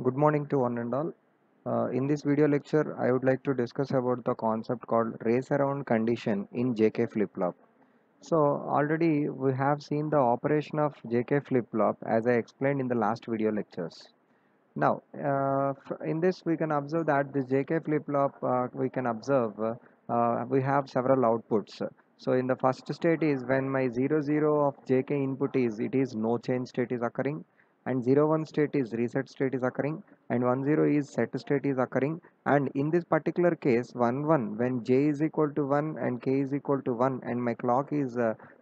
Good morning to one and all. In this video lecture, I would like to discuss about the concept called race around condition in JK flip-flop. So already we have seen the operation of JK flip-flop as I explained in the last video lectures. Now, in this we can observe that this JK flip-flop we can observe we have several outputs. So in the first state is when my 00 of JK input is it is no change state is occurring, and 01 state is reset state is occurring, and 10 is set state is occurring. And in this particular case 11 when J is equal to 1 and K is equal to 1 and my clock is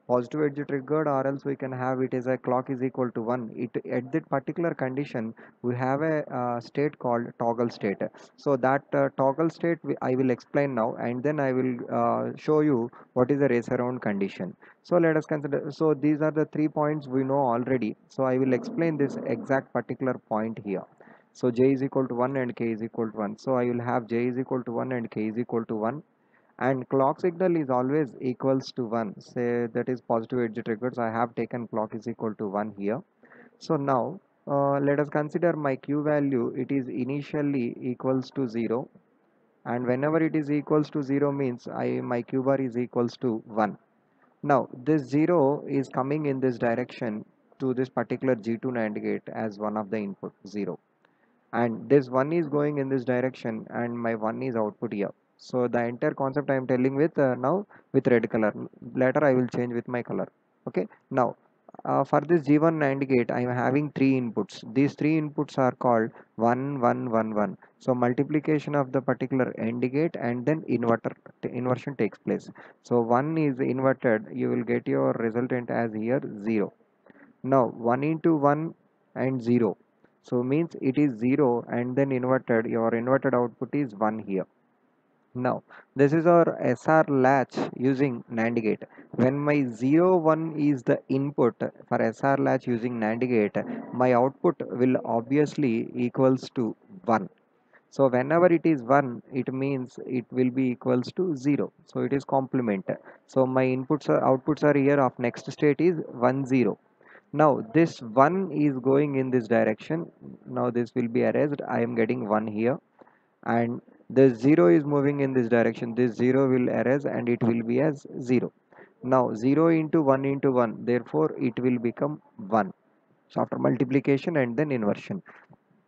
positive edge triggered, or else we can have it as a clock is equal to 1. It at that particular condition we have a state called toggle state. So that toggle state I will explain now, and then I will show you what is the race around condition. So let us consider, so these are the 3 points we know already, so I will explain this exact particular point here. So J is equal to 1 and K is equal to 1, so I will have J is equal to 1 and K is equal to 1, and clock signal is always equals to 1. Say that is positive edge triggers, I have taken clock is equal to 1 here. So now let us consider my q value, it is initially equals to 0, and whenever it is equals to 0 means my q bar is equals to 1. Now this 0 is coming in this direction to this particular G2 NAND gate as one of the input 0, and this 1 is going in this direction and my 1 is output here. So the entire concept I am telling with now with red color, later I will change with my color. Okay, now for this G1 NAND gate I am having three inputs. These three inputs are called 1 1 1 1. So multiplication of the particular AND gate and then inversion takes place. So 1 is inverted, you will get your resultant as here 0. Now 1 into 1 and 0, so means it is 0 and then inverted, your inverted output is 1 here. Now this is our SR latch using NAND gate. When my 0 1 is the input for SR latch using NAND gate, my output will obviously equals to 1. So whenever it is 1, it means it will be equals to 0. So it is complement. So my inputs are outputs are here of next state is 1 0. Now this 1 is going in this direction. Now this will be erased. I am getting 1 here, and the 0 is moving in this direction. This 0 will erase and it will be as 0. Now 0 into 1 into 1, therefore it will become 1. So after multiplication and then inversion.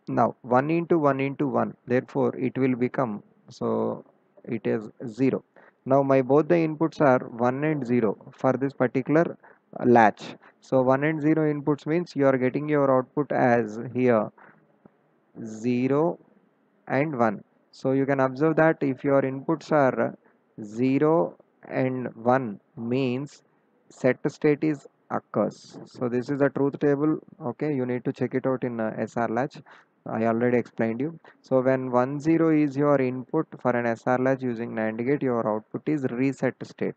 Now 1 into 1 into 1, therefore it will become, so it is 0. Now my both the inputs are 1 and 0 for this particular latch. So 1 and 0 inputs means you are getting your output as here 0 and 1. So you can observe that if your inputs are 0 and 1 means set state is occurs. So this is a truth table. Okay, you need to check it out in SR latch. I already explained you. So when 1 0 is your input for an SR latch using NAND gate, your output is reset state.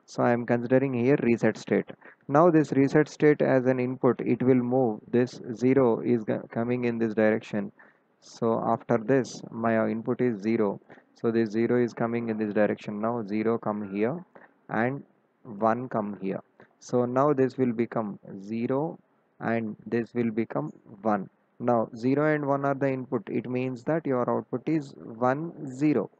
So I am considering here reset state. Now this reset state as an input, it will move. This 0 is coming in this direction. So after this my input is 0. So this 0 is coming in this direction. Now 0 come here and 1 come here. So now this will become 0 and this will become 1. Now 0 and 1 are the input. It means that your output is 1 0.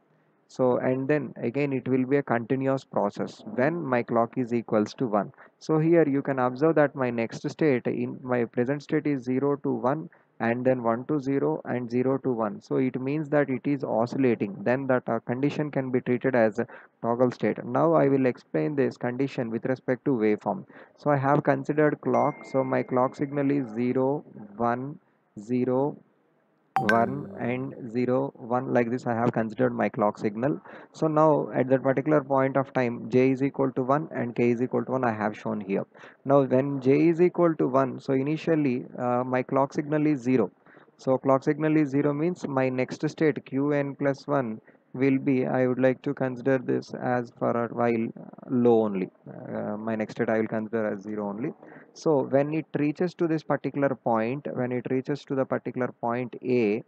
So and then again it will be a continuous process when my clock is equals to 1. So here you can observe that my next state in my present state is 0 to 1 and then 1 to 0 and 0 to 1. So it means that it is oscillating, then that condition can be treated as a toggle state. Now I will explain this condition with respect to waveform. So I have considered clock, so my clock signal is 0 1 0 1 and 0 1, like this I have considered my clock signal. So now at that particular point of time J is equal to 1 and K is equal to 1 I have shown here. Now when J is equal to 1, so initially my clock signal is 0. So clock signal is 0 means my next state Qn plus 1 will be, I would like to consider this as for a while low only. My next state I will consider as 0 only. So when it reaches to this particular point, when it reaches to the particular point A,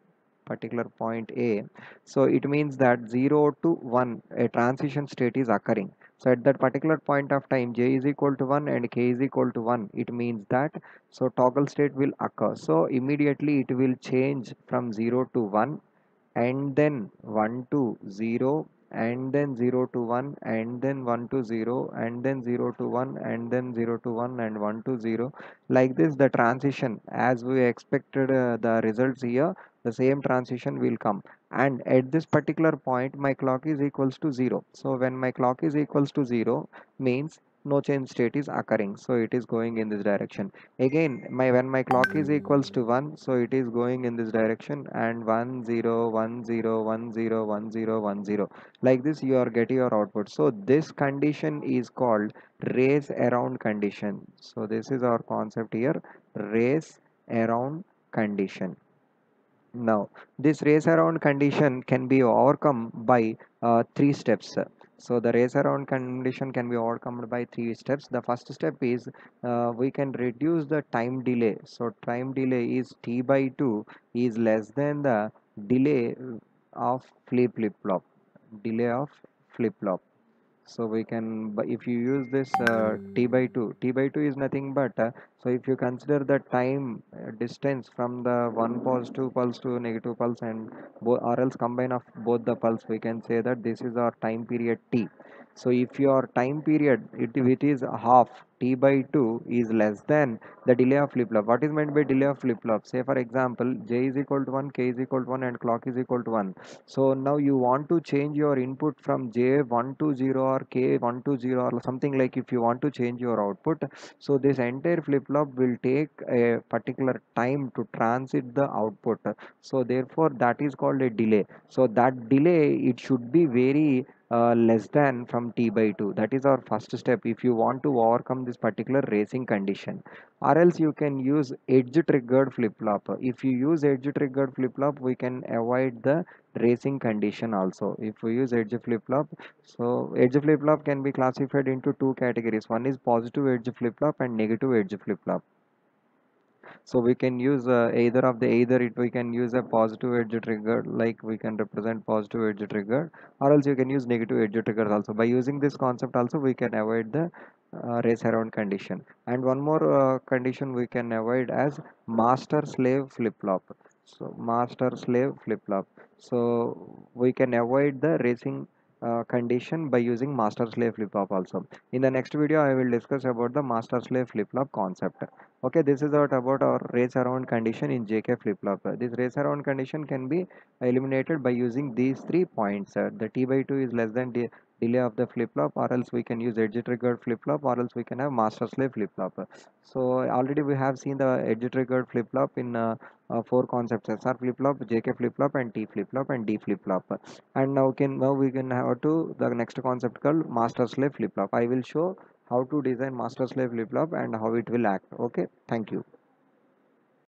so it means that 0 to 1, a transition state is occurring. So at that particular point of time, j is equal to 1 and k is equal to 1, it means that so toggle state will occur. So immediately it will change from 0 to 1, and then 1 to 0, and then 0 to 1, and then 1 to 0, and then 0 to 1, and then 0 to 1, and 1 to 0. Like this, the transition, as we expected, the results here, the same transition will come. And at this particular point, my clock is equals to 0. So when my clock is equals to 0, means no change state is occurring, so it is going in this direction. Again, my when my clock is equals to 1, so it is going in this direction, and 1 0 1 0 1 0 1 0 1 0. Like this you are getting your output. So this condition is called race around condition. So this is our concept here, race around condition. Now, this race around condition can be overcome by three steps. So the race around condition can be overcome by three steps. The first step is we can reduce the time delay. So time delay is t by 2 is less than the delay of flip flop. Delay of flip flop. So we can, if you use this t by 2, t by 2 is nothing but so if you consider the time distance from the one positive pulse to negative pulse, and or else combine of both the pulse, we can say that this is our time period t. So if your time period, if it is half, t by 2 is less than the delay of flip flop. What is meant by delay of flip flop? Say for example, j is equal to 1, k is equal to 1, and clock is equal to 1. So now you want to change your input from j1 to 0 or k1 to 0 or something, like if you want to change your output. So this entire flip flop will take a particular time to transit the output. So therefore that is called a delay. So that delay, it should be very less than from t by 2. That is our first step if you want to overcome this particular racing condition. Or else you can use edge triggered flip flop. If you use edge triggered flip flop, we can avoid the racing condition also. If we use edge flip flop, so edge flip flop can be classified into two categories. One is positive edge flip flop and negative edge flip flop. So we can use either of the, either it we can use a positive edge trigger, like we can represent positive edge trigger, or else you can use negative edge triggers also. By using this concept also, we can avoid the race around condition. And one more condition we can avoid as master slave flip flop. So master slave flip flop, so we can avoid the racing condition by using master slave flip flop also. In the next video I will discuss about the master slave flip flop concept. Okay, this is about our race around condition in JK flip-flop. This race around condition can be eliminated by using these 3 points. The T by 2 is less than delay of the flip-flop, or else we can use edge triggered flip-flop, or else we can have master slave flip-flop. So already we have seen the edge triggered flip-flop in four concepts: SR flip-flop, JK flip-flop, and T flip-flop, and D flip-flop. And now we can have to the next concept called master slave flip-flop. I will show how to design master slave flip flop and how it will act. Okay, thank you.